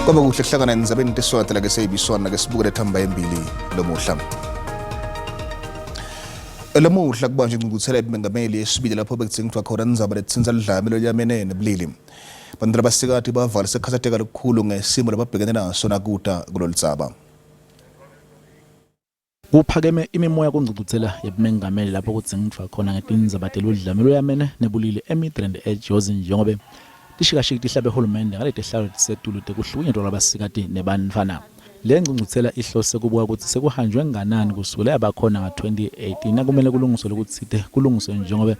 Kwaba kuhle kuhlangana endzabeni tiswatela ke seyibiswana ke sibuke lethamba embili lomuhla. Lomuhla kubanje ngikuthela ibimeli esibili lapho bekuthiwa khona indzaba lethinza Ludlame loluyamene nebulili. Bantu abasikati bavala sekhatheka lokukhulu ngesimo lababhekene naso nakuta kuloludzaba. Kuphakeme imimoya kungcukuthela yebmengameli lapho kutsingithwa khona ngetindzaba teludlame loluyamene nebulili emidrand ejozi njengobe tishikashiki tihlabe hulumende ngale tehlalo tisetulu tekuhlukunyetwa labasikati nebantfwana. Le ngcukuthela ihlose kubuka ukuthi sekuhanjwe nganani kusukela abakhona nga-2018 nakumele kulungiswe lokuthite kulungiswe njengobe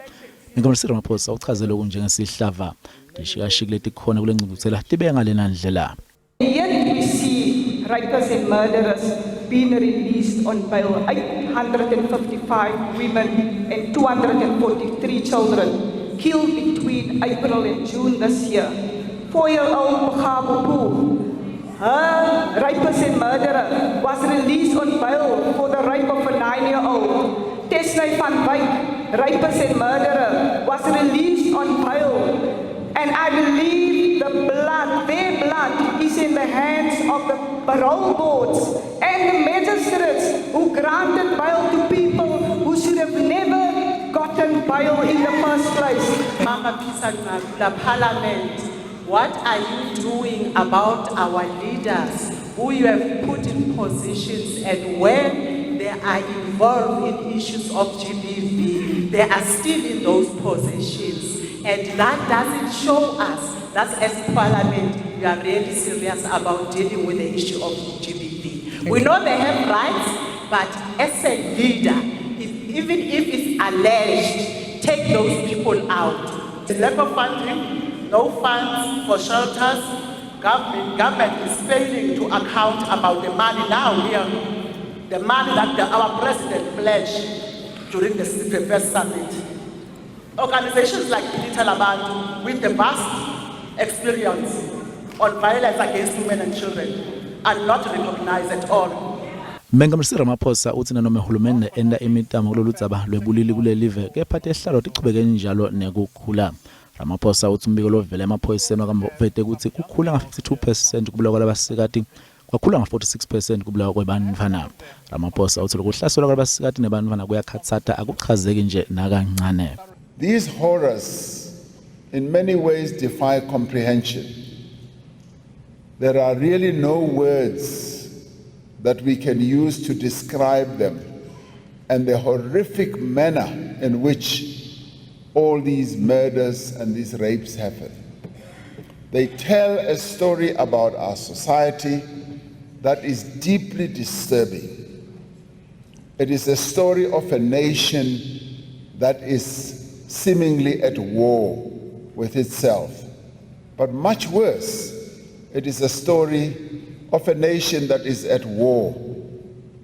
Ngingamsira amaphoyisa uchazele okunjengesihlava tishikashiki letikhona kule ngcukuthela tibe ngalena ndlela. Yet we see rapers and murderers being released on bail, 855 women and 243 children killed between April and June this year. 4-year-old Abakahoci, her rapist and murderer, was released on bail for the rape of a 9-year-old. Tesnay van Wyk, rapist and murderer, was released on bail. And I believe the blood, their blood, is in the hands of the parole boards and the magistrates who granted bail to people who should have never gotten bail in the first place. Mama Pisa Parliament, what are you doing about our leaders who you have put in positions, and when they are involved in issues of GBV, they are still in those positions? And that doesn't show us that as Parliament, we are really serious about dealing with the issue of GBV. We know they have rights, but as a leader, even if it's alleged, take those people out. Lack of funding, no funds for shelters. Government is failing to account about the money now here, the money that our president pledged during the first summit. Organizations like Tindzaba, with the vast experience on violence against women and children, are not recognized at all. Ngingamsira amaphoyisa uthi nanoma uhulumende enda imitamo kuloludzaba lwebulili kulelive kepha tehlalo tichubeke njalo nekukhula. Ramaphoyisa uthi umbiko lovela emaphoyiseni wakambovete ukuthi kukhula nga-52% kubulawa kwalabasikati kwakhula nga-46% kubulawa kwebantfwana. Ramaphoyisa uthi lokuhlaselwa kwalabasikati nebantfwana kuyakhatsata akuchazeki nje nakancane. These horrors in many ways defy comprehension. There are really no words that we can use to describe them and the horrific manner in which all these murders and these rapes happen. They tell a story about our society that is deeply disturbing. It is a story of a nation that is seemingly at war with itself. But much worse, it is a story of a nation that is at war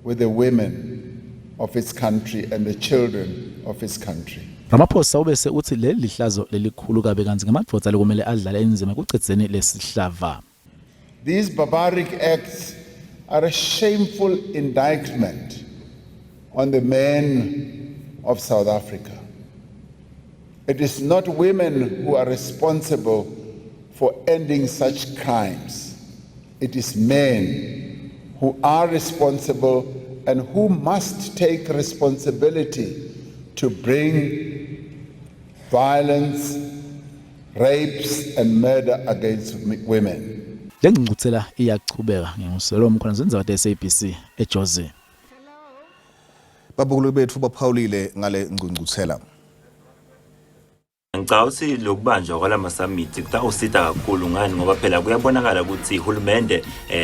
with the women of its country and the children of its country. Ramaphoyisa ubese uthi leli lihlazo lelikhulu kabe kanzi ngamadvodza lekumele adlale enzima ekucedzeni lesihlava. These barbaric acts are a shameful indictment on the men of South Africa. It is not women who are responsible for ending such crimes. It is men who are responsible and who must take responsibility to bring violence, rapes and murder against women. Le ngcukuthela iyachubeka ngiyoselo umkhona zenza ye-SABC ejozi. Babukulu bethu baphawulile ngale ngcukuthela. Ngicawuthi lokubanjwa kwalama summit kutawusita kakhulu ngani ngoba phela kuyabonakala ukuthi uhulumende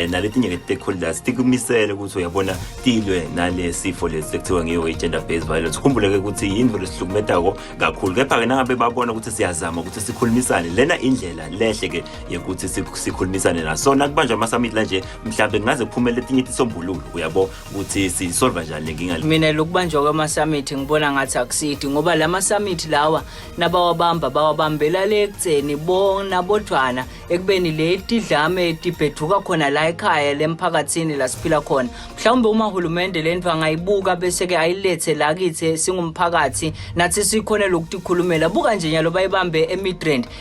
naletinye ke stakeholders tikumisele ukuthi uyabona tilwe nalesifo lesekuthiwa ngeyo gender based violence. Khumbuleke ukuthi yindlu lesihlukumetako kakhulu kepha ke nangabe babona ukuthi siyazama ukuthi sikhulumisane lena indlela lehle ke yokuthi sikhulumisane naso nakubanjwa ama summit la nje mhlawumbe ngaze kuphumele etinye isombululo uyabo ukuthi sisolve njani lenkinga. Mina lokubanjwa kwama summit ngibona ngathi akusidi ngoba lama summit lawa naba bawabambela le ekutheni bona bodwana ekubeni le tidlame tibheduka khona la ekhaya lemphakathini la siphila khona. Mhlawumbe uma uhulumende lento angayibuka bese ke ayilethe la kithi singumphakathi nathi sikhona lokutikhulumela. Buka nje nyalo bayibambe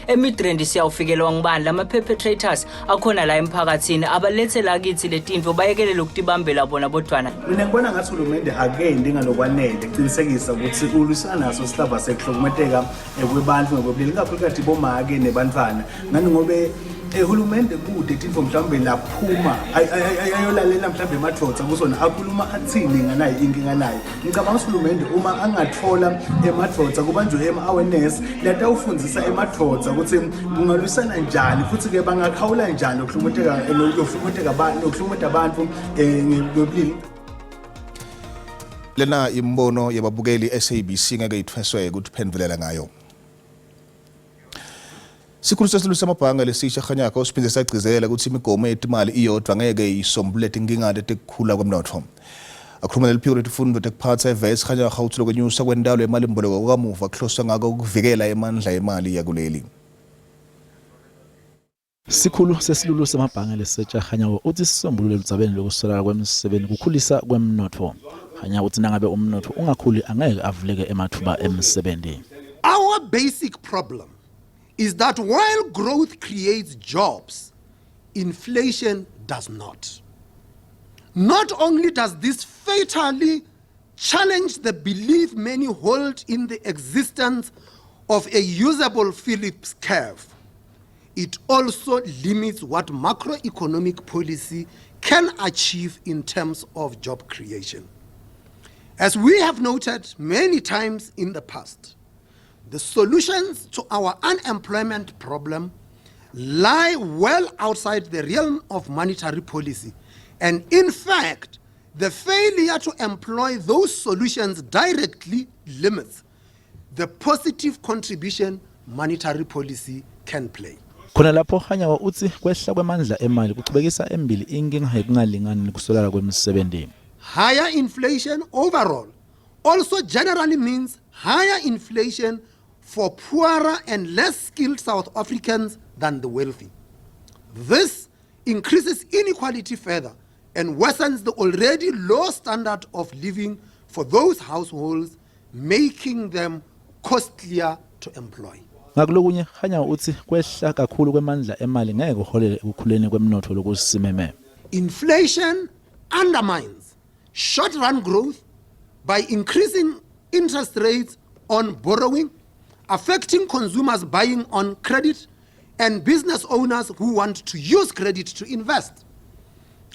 emidrand siyawufikelwa ngibani lama perpetrators akhona la emphakathini abalethe la kithi letinto bayekele lokutibambela bona bodwana. Mina ngibona ngathi uhulumende akendi ngalokwanele eqinisekisa ukuthi ulusana naso sihlaba sekuhlukumeteka kwebantu ngokwebulili kakhulukazi bomake nebantwana. Ngani ngobe uhulumende kude tinto mhlawumbe laphuma ayolalela mhlawumbe emadvodza kusona akhuluma athini nganayo inkinga nayo. Ngicabanga ukuthi uhulumende uma angathola emadvodza kubanjwe awareness latawufundisa emadvodza ukuthi kungalwisana njani futhi ke bangakhawula njani ukuhlukumeta abantu ngobulili. Lena Imibono yebabukeli ye-SABC ngeke ithweswe ukuthi phendvulela ngayo. Sikhulu sesilu samabhanga lesisha khanyaka usiphinde sagcizela ukuthi imigomo yetimali iyodwa ngeke isombulule inkinga tekukhula kwemnotfo. Akhuluma neliphiko letifundvo tekuphatsa evesi khanyaka uthi lokwenyusa kwendalo yemali mboleko kamuva kuhloswa ngako ukuvikela emandla yemali yakuleli. Sikhulu sesilulu samabhanga lesitsha khanyaka uthi sisombulule ludzabeni lokuswelakala kwemisebenzi kukhulisa kwemnotfo. Khanya uthi nangabe umnotfo ungakhuli angeke avuleke emathuba emisebenzi. Our basic problem is that while growth creates jobs, inflation does not. Not only does this fatally challenge the belief many hold in the existence of a usable Phillips curve, it also limits what macroeconomic policy can achieve in terms of job creation. As we have noted many times in the past, the solutions to our unemployment problem lie well outside the realm of monetary policy. And in fact, the failure to employ those solutions directly limits the positive contribution monetary policy can play. Khona lapho khanya uthi kwehla kwemandla emali kuchubekisa embili inkinga yokungalingani nokuswelakala kwemisebenzi. Higher inflation overall also generally means higher inflation for poorer and less skilled South Africans than the wealthy. This increases inequality further and worsens the already low standard of living for those households, making them costlier to employ. Ngakulokunye khanya uthi kwehla kakhulu kwemandla emali ngeke kuholele ukukhuleni kwemnotfo lokusimeme. Inflation undermines short-run growth by increasing interest rates on borrowing, affecting consumers buying on credit, and business owners who want to use credit to invest.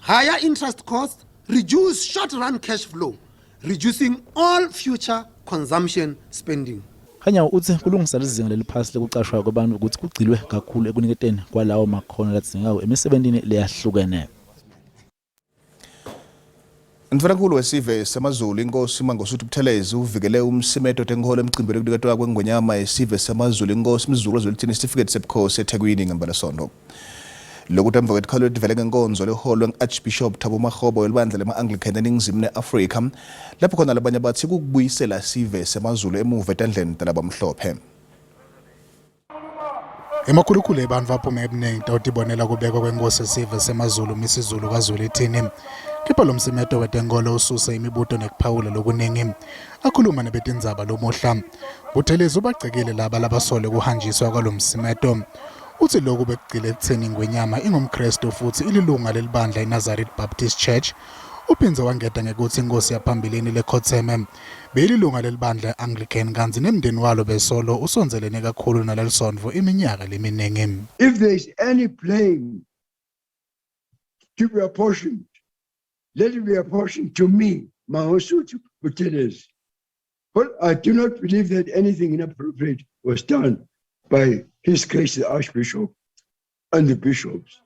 Higher interest costs reduce short-run cash flow, reducing all future consumption spending. Khanya uthi kulungisa izinga leliphasi lokucashwa kwabantu ukuthi kugcilwe kakhulu ekuniketeni kwalawo makhono ladingekayo emisebenzini leyahlukene. Mtholankulu wesive samaZulu inkosi Mangosuthu Buthelezi uvikele umsimeto tenkholo emcimbini ekuniketwa kwengonyama yesive samaZulu inkosi Mzulu ezolithini certificate sebukhosi eThekwini ngempelasonto. Lokuthi emva kwetikhalo livele ngenkonzo leholwe ngu-Archbishop Thabo Makgobo welibandla lema-Anglican eNingizimu ne-Afrika lapho khona labanye bathi kukubuyisela sive samaZulu emuva etandleni talabamhlophe. Emakhulukhulu abantu aphuma ebuningi tawutibonela kubekwa kwenkosi yesive semaZulu misizulu kwaZulu ithini. Kepha lo msimeto wetenkolo ususe imibuto nekuphawula lokuningi. Akhuluma nebetindzaba lomuhla. Buthelezi ubagcekile laba labasole kuhanjiswa kwalo msimeto. Uthi lokhu bekugcile ekutheni ingwenyama ingumKristu futhi ililunga lelibandla iNazareth Baptist Church. Uphinze wangeda ngekuthi inkosi yaphambilini lekhotheme belilunga lelibandla Anglican kanzi nemndeni walo besolo usonzelene kakhulu nalelisondvo iminyaka leminingi. If there is any blame to be apportioned, let it be apportioned to me, Mangosuthu Buthelezi. But I do not believe that anything inappropriate was done by His Grace the Archbishop and the bishops.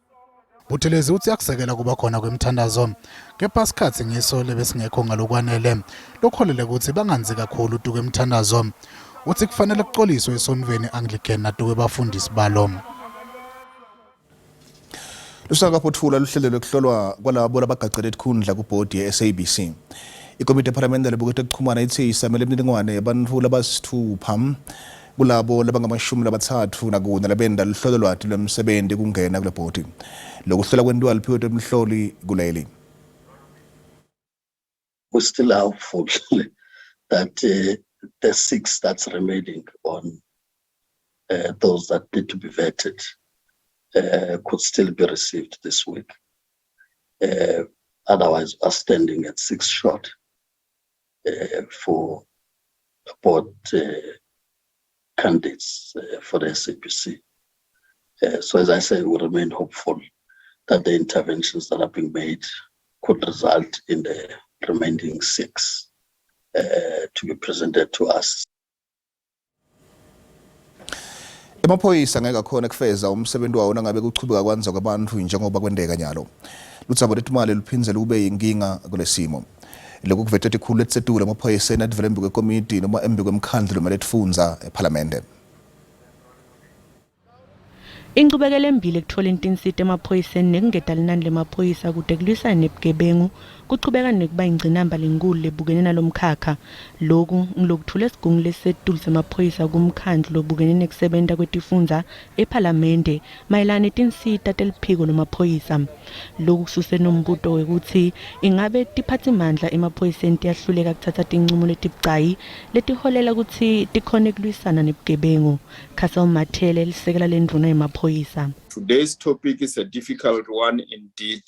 Buthelezi uthi akusekela kuba khona kwemthandazo kepha isikhathi ngisole besingekho ngalokwanele lokholele ukuthi banganzi kakhulu uduke emthandazo. Uthi kufanele kuxoliswe esonveni Anglican natuke bafundisi balo. Lisengaka photfulwa luhlelo lokuhlolwa kwalabo abagacele etikhundla kubhodi ye-SABC. Ikomiti ePhalamende lebukete ukuchumana ithi isamele imininingwane yabantu labasithupha kulabo labangamashumi nakune labenda luhlelo lwati lwemsebenzi kungena kule bhodi. Lokuhlola kwenziwa liphiwe temhloli kuleli. We still are hopeful that the 6 that's remaining on those that need to be vetted could still be received this week. Otherwise, are standing at 6 short for board candidates for the SABC. So as I say, we remain hopeful that the interventions that are being made could result in the remaining 6 to be presented to us. Emaphoyisa ngeke khona kufeza umsebenzi wawo nangabe kuchubeka kwanza kwabantu njengoba kwendeka nyalo. Lutsabo letimali luphinzela kube yinkinga kulesimo. Lokhu kuvete tekukhula etsetula emaphoyisa enadvele embi kwekomiti noma embi kwemkhandlu maletfunza eParliament. Inqubekela embili ekuthola intinsita emaphoyiseni nekungeda linani lemaphoyisa kude kulwisana nebugebengu kuchubeka nekuba ingcinamba lenkulu lebukene nalomkhakha. Lokhu ngilokuthula esigungu lesetulu semaphoyisa kumkhandlu lobukene nekusebenta kwetifundza eParliament mayelana netinsita teliphiko lomaphoyisa. Lokhu kususe nombuto wekuthi ingabe tiphatsimandla emaphoyiseni tiyahluleka kuthatha tincumo letibucayi letiholela ukuthi tikhone kulwisana nebugebengu. Khasa umathele lisekela lendvuna emaphoyisa. Today's topic is a difficult one indeed,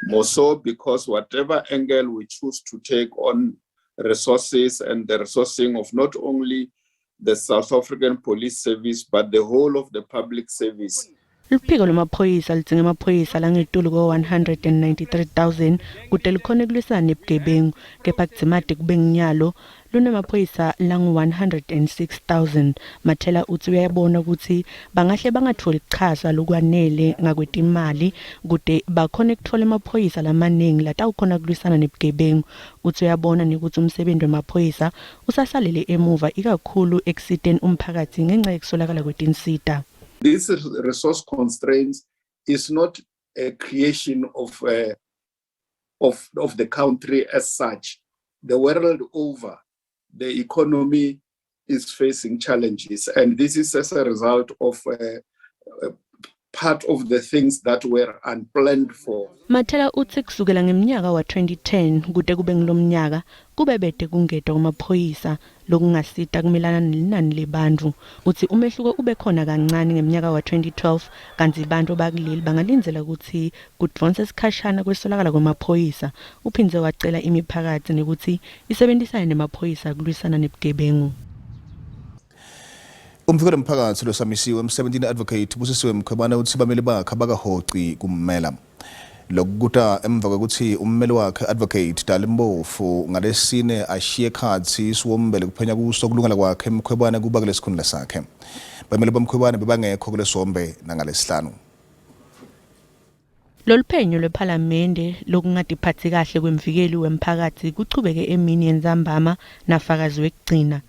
more so because whatever angle we choose to take on resources and the resourcing of not only the South African Police Service, but the whole of the public service. Luphiko lomaphoyisa lidzinga emaphoyisa langetulu ko-193,000 kude likhone kulwisana nebugebengu, kepha kudzimade kube nginyalo lunemaphoyisa langu-106,000. Mathela uthi uyabona ukuthi bangahle bangatholi ichaza lokwanele ngakwetimali kude bakhone kuthola emaphoyisa lamaningi latawukhona kulwisana nebugebengu. Uthi uyabona nekuthi umsebenzi wemaphoyisa usasalele emuva ikakhulu ekusiteni umphakathi ngenxa yekuswelakala kwetinsita. This resource constraints is not a creation of the country as such. The world over, the economy is facing challenges, and this is as a result of part of the things that were unplanned for. Mathela uthi kusukela ngeminyaka wa 2010 kude kube ngilomnyaka kube bede kungedwa kumaphoyisa lokungasita kumelana nelinani lebantfu. Uthi umehluko ube khona kancane ngeminyaka wa 2012 kanti bantu bakuleli bangalindzela ukuthi kudvonse isikhashana kweswelakala kwemaphoyisa. Uphindze wacela imiphakathi nekuthi isebenzisane nemaphoyisa kulwisana nebugebengu. Umvikelo mphakathi losamisiwe emsebenzini advocate busisiwe Mkhwebane uthi bameli bakhe Abakahoci kummela. Lokukuta emva kokuthi ummeli wakhe advocate Dalimbofu ngalesine ashiye khathi siwombele kuphenya kuso kulungela kwakhe Mkhwebane kuba kulesikhundla sakhe. Bameli baMkhwebane bebangekho kulesombe nangalesihlanu. Loluphenyo lweParliament lokungadiphathi kahle kwemvikeli wemphakathi kuchubeke emini yenzambama nafakazi wekugcina.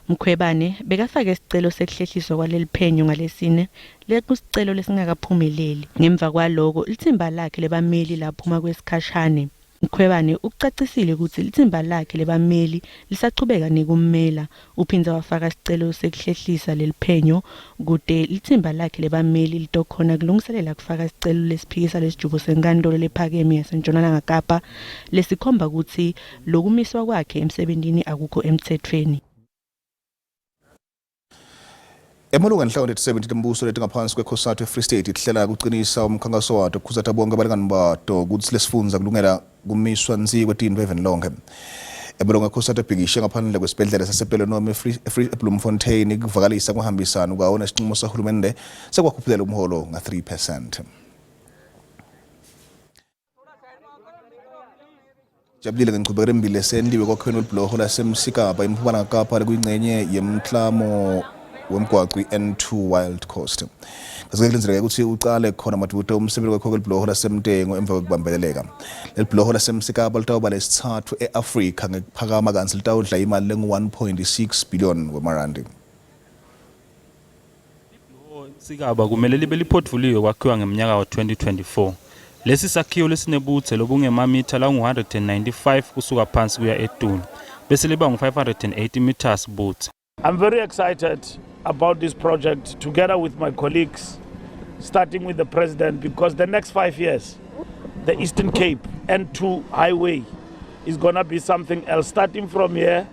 Mkhwebane bekafake isicelo sekuhlehliswa kwaleli phenyo ngalesine lekusicelo lesingakaphumeleli. Ngemva kwaloko lithimba lakhe lebameli laphuma kwesikhashane. Mkhwebane ucacisile ukuthi lithimba lakhe lebameli lisachubeka nekummela. Uphinda wafaka isicelo sekuhlehlisa leli phenyo kude lithimba lakhe lebameli litokhona kulungiselela kufaka isicelo lesiphikisa lesijubo senkantolo lephakeme yaseNtshonalanga Kapa lesikhomba ukuthi lokumiswa kwakhe emsebenzini akukho emthethweni. Emalunga enhlangano 70 tembuso letingaphansi kwekhosati eFree State ihlela kuqinisa umkhankaso wato kukhuzatha bonke abalingani bato ukuthi lesifundza kulungela kumiswa nzi kwetintfo even lonke. Emalunga ekhosati ebhikishe ngaphandle kwesibhedlela sasepelo noma eBloemfontein kuvakalisa kuhambisana kwawo nesinqumo sahulumende sekwakhuphula umholo nga 3%. Jabulile ngicubekela embili sendiwe kwakhona ulibhloho laseMsikaba eMpumalanga Kapa lekuyingcenye yemklamo wemgwaqo N2 Wild Coast. Kasekelenzeka ukuthi uqale khona maduto umsebenzi wakho kwelibhloho lasemtengo emva kokubambeleleka. Lelibhloho laseMsikaba litawuba lesithathu eAfrika ngekuphakama kanti litawudla imali lengu-1.6 billion wemarandi. iMsikaba kumele libe liphotfuliwe kwakhiwa ngeminyaka wa 2024. Lesi sakhiwo lesinebuthe lobungemamitha langu-195 kusuka phansi kuya etulu bese liba ngu-580 meters budze. I'm very excited about this project together with my colleagues, starting with the president, because the next 5 years, the Eastern Cape N2 highway is going to be something else, starting from here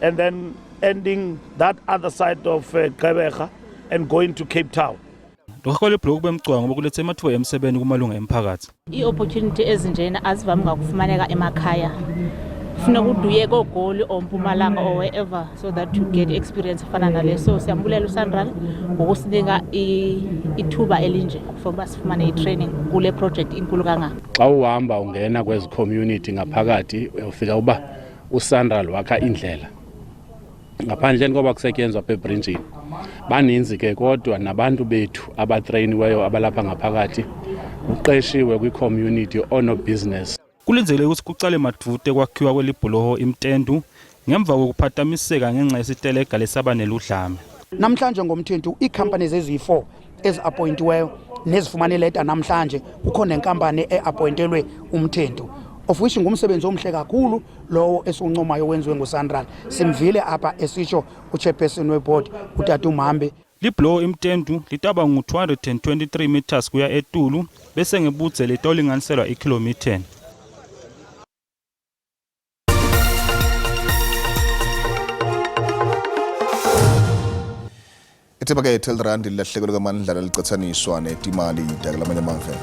and then ending that other side of Ugceke and going to Cape Town. Lokho lebhloko bemcwa ngoba kulethe amathuba emsebenzi kumalunga emphakathi. I-opportunity ezinjena azivami ngakufumaneka emakhaya. Funa uduye koGoli or Mpumalanga or wherever so that you get experience fana naleso. Siyambulela uSandral ngokusinika ithuba elinje for sifumane i-training kule project inkulu kangaka. Xa uhamba ungena kwezi community ngaphakathi ufika uba uSandral wakha indlela. Ngaphandle ngoba kusetyenzwa pebridgini. Baninzi ke kodwa nabantu bethu abatrainiweyo abalapha ngaphakathi uqeshiwe kwi-community ono business. Kulenzele ukuthi kucale madvute kwakhiwa kwelibholoho imtendu ngemva kokuphathamiseka ngenxa yesitelega lesaba neludlame. Namhlanje ngomthetho i-companies ezi4 ezi-appointiweyo nezifumane leta namhlanje kukhona inkampani e-appointelwe umthetho of which ngumsebenzi omhle kakhulu lowo esuncomayo wenziwe nguSandral. Simvile apha esisho uchairperson webhodi utata uMhambe. Libhloho imtendu litaba ngu-223 meters kuya etulu bese ngebudze letolinganiselwa ikilometer 10. Itheba ke ithel rand lilahlekelo kamandla licathaniswa netimali lamanye amave.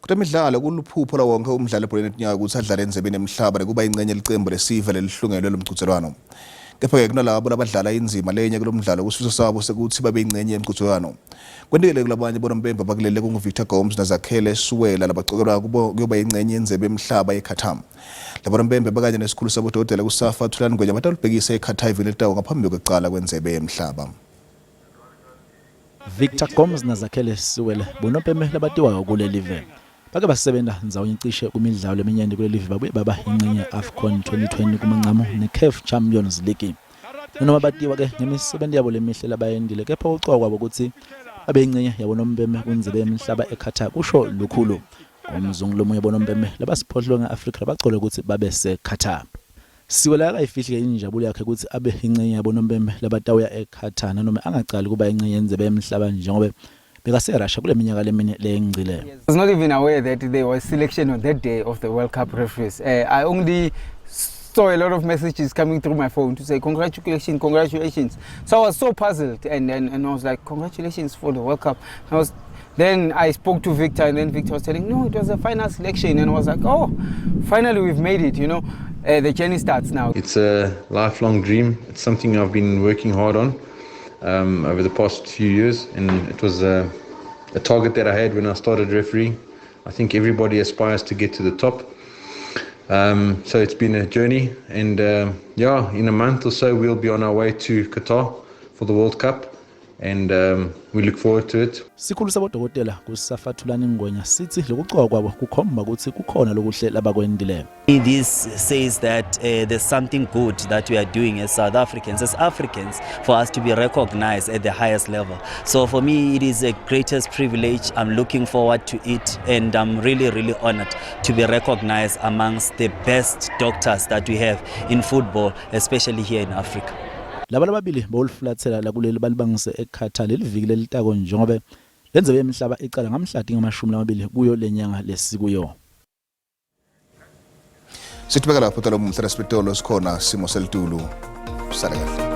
Kutemidlalo kuluphupho lawonke umdlalo ebholeni enyaka ukuthi adlale endzebeni emhlaba nekuba ingcenye licembu lesive lelihlungelwe lomqhudelwano. Kepha ke kunalabo labadlala inzima lenye kulomdlalo kusifiso sabo sekuthi babe ingcenye yomqhudelwano. Kwendikele kulabanye bonompembe abakulele kunguVictor Gomes na-Zakhele Suwela labacokelwa kuyoba ingcenye yendzebe emhlaba eKhatam. Labonompembe bakanye nesikhulu sabodokotela kuSafa Thulani Ngwenya batalubhekisa eKhatai ivini letawo ngaphambi kokuqala kwendzebe emhlaba. Victor Gomes na-Zakhele Suwela bonompembe labatiwayo kuleli live. Bake basebenza ndzawonye cishe kumidlalo eminyenti kuleli live babuye baba ingcenye AFCON 2020 kumancamo neCAF Champions League. Noma batiwa ke ngemisebenzi yabo lemihle labayendile kepha ucwa kwabo ukuthi abe ingcenye yabonompembe kundzebe emhlaba eKhatar kusho lukhulu. Umzungu lomunye bonompembe labasiphohlwe ngeAfrika bacole ukuthi babe seKhatar. Siwela akayifihle injabulo yakhe ukuthi abe ingcenye yabonompembe labatawuya eKhatar noma angacali kuba ingcenye yendzebe emhlaba njengoba I was not even aware that there was selection on that day of the World Cup referees. I only saw a lot of messages coming through my phone to say congratulations, congratulations. So I was so puzzled and I was like, congratulations for the World Cup. Then I spoke to Victor and then Victor was telling, no, it was a final selection. And I was like, oh, finally we've made it, you know. The journey starts now. It's a lifelong dream. It's something I've been working hard on over the past few years, and it was a target that I had when I started refereeing. I think everybody aspires to get to the top. So it's been a journey, and yeah, in a month or so we'll be on our way to Qatar for the World Cup, and we look forward to it. Sikhulu sabodokotela kuSafa Thulani Ngwenya sithi lokucoka kwabo kukhomba ukuthi kukhona lokuhle labakwendile. This says that there's something good that we are doing as South Africans, for us to be recognized at the highest level. So for me, it is a greatest privilege. I'm looking forward to it, and I'm really, really honored to be recognized amongst the best doctors that we have in football, especially here in Africa. Laba lababili bawulifulathela la kuleli balibangise eKhatar leliviki lelitako njengoba lenzebe emhlaba icala ngamhlati ngama-20 kuyo lenyanga lesikuyo. Sithibeka lapho tala umhla resipitolo sikhona simo selitulu. Sale kahle.